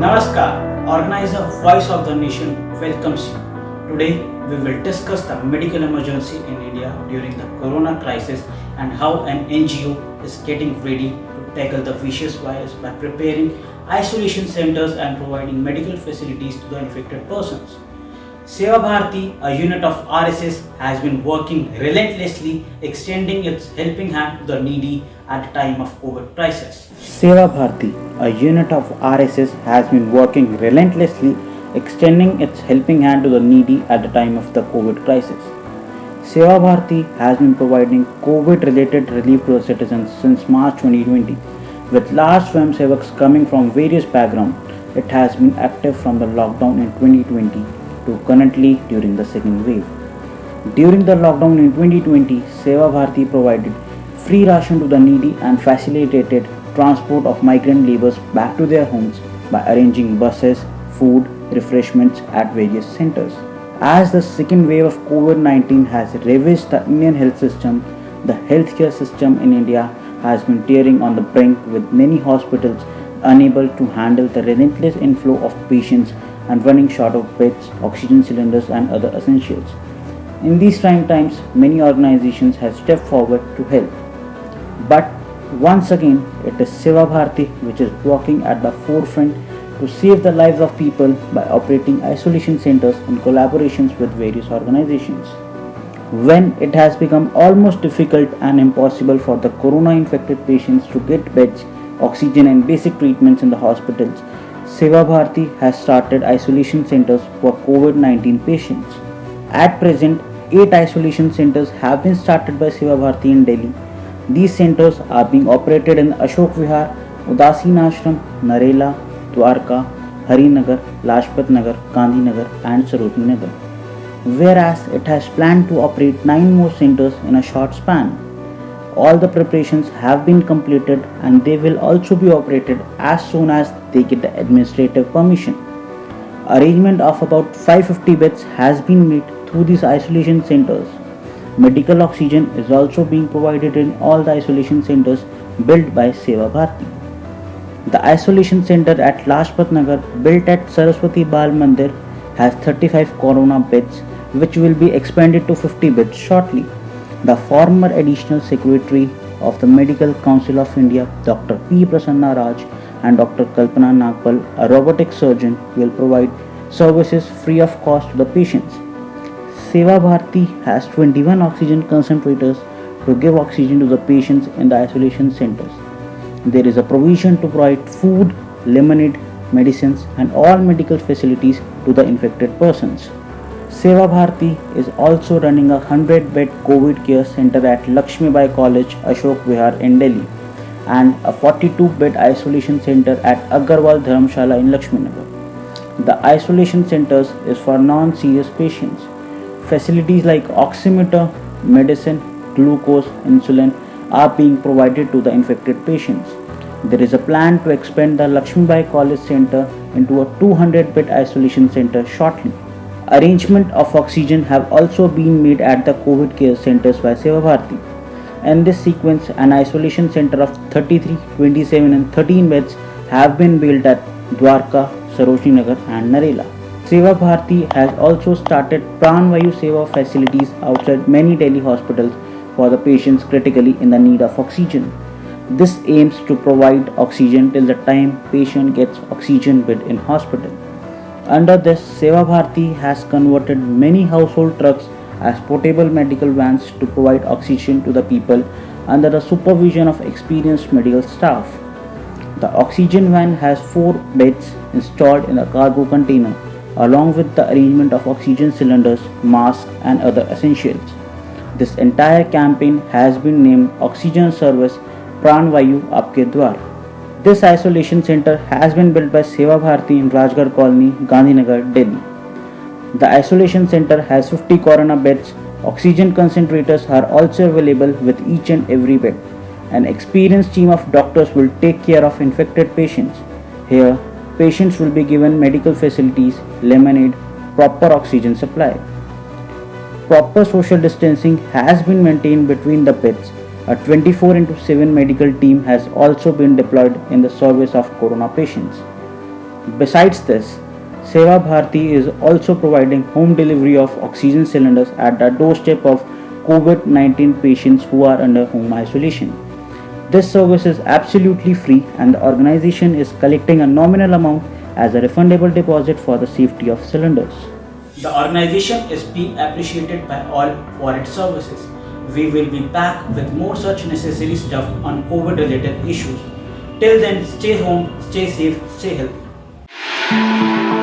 Namaskar, organizer Voice of the Nation welcomes you. Today we will discuss the medical emergency in India during the corona crisis and how an NGO is getting ready to tackle the vicious virus by preparing isolation centers and providing medical facilities to the infected persons. Seva Bharati, a unit of RSS, has been working relentlessly, extending its helping hand to the needy at the time of COVID crisis. Seva Bharati, a unit of RSS, has been working relentlessly, extending its helping hand to the needy at the time of the COVID crisis. Seva Bharati has been providing COVID-related relief to the citizens since March 2020. With large swayamsevaks coming from various backgrounds, it has been active from the lockdown in 2020 to currently during the second wave. During the lockdown in 2020, Seva Bharati provided free ration to the needy and facilitated transport of migrant laborers back to their homes by arranging buses, food, refreshments at various centers. As the second wave of COVID-19 has ravaged the Indian health system, the healthcare system in India has been tearing on the brink with many hospitals unable to handle the relentless inflow of patients and running short of beds, oxygen cylinders and other essentials. In these trying times, many organizations have stepped forward to help. But once again, it is Seva Bharati which is walking at the forefront to save the lives of people by operating isolation centers in collaborations with various organizations. When it has become almost difficult and impossible for the corona-infected patients to get beds, oxygen and basic treatments in the hospitals, Seva Bharati has started isolation centers for COVID-19 patients. At present, 8 isolation centers have been started by Seva Bharati in Delhi. These centers are being operated in Ashok Vihar, Udasin Ashram, Narela, Dwarka, Harinagar, Lajpat Nagar, Gandhi Nagar and Sarojini Nagar. Whereas it has planned to operate 9 more centers in a short span. All the preparations have been completed and they will also be operated as soon as they get the administrative permission. Arrangement of about 550 beds has been made through these isolation centers. Medical oxygen is also being provided in all the isolation centers built by Seva Bharati. The isolation center at Lajpat Nagar, built at Saraswati Bal Mandir, has 35 corona beds which will be expanded to 50 beds shortly. The former additional secretary of the Medical Council of India, Dr. P. Prasanna Raj and Dr. Kalpana Nagpal, a robotic surgeon, will provide services free of cost to the patients. Seva Bharati has 21 oxygen concentrators to give oxygen to the patients in the isolation centers. There is a provision to provide food, lemonade, medicines and all medical facilities to the infected persons. Seva Bharati is also running a 100-bed COVID care center at Lakshmibai College, Ashok Vihar in Delhi and a 42-bed isolation center at Agarwal Dharamshala in Lakshminagar. The isolation centers is for non-serious patients. Facilities like oximeter, medicine, glucose, insulin are being provided to the infected patients. There is a plan to expand the Lakshmibai College Center into a 200-bed isolation center shortly. Arrangement of oxygen have also been made at the COVID care centers by Seva Bharati. In this sequence, an isolation center of 33, 27 and 13 beds have been built at Dwarka, Sarojini Nagar and Narela. Seva Bharati has also started Pranvayu Seva facilities outside many Delhi hospitals for the patients critically in the need of oxygen. This aims to provide oxygen till the time patient gets oxygen bed in hospital. Under this, Seva Bharati has converted many household trucks as portable medical vans to provide oxygen to the people under the supervision of experienced medical staff. The oxygen van has 4 beds installed in a cargo container along with the arrangement of oxygen cylinders, masks and other essentials. This entire campaign has been named Oxygen Service Pranvayu Aapke Dwar. This isolation center has been built by Seva Bharati in Rajgarh Colony, Gandhinagar, Delhi. The isolation center has 50 corona beds. Oxygen concentrators are also available with each and every bed. An experienced team of doctors will take care of infected patients. Here, patients will be given medical facilities, lemonade, proper oxygen supply. proper social distancing has been maintained between the pits. A 24/7 medical team has also been deployed in the service of corona patients. Besides this, Seva Bharati is also providing home delivery of oxygen cylinders at the doorstep of COVID 19 patients who are under home isolation. This service is absolutely free and the organization is collecting a nominal amount as a refundable deposit for the safety of cylinders. The organization is being appreciated by all for its services. We will be back with more such necessary stuff on COVID related issues. Till then, stay home, stay safe, stay healthy.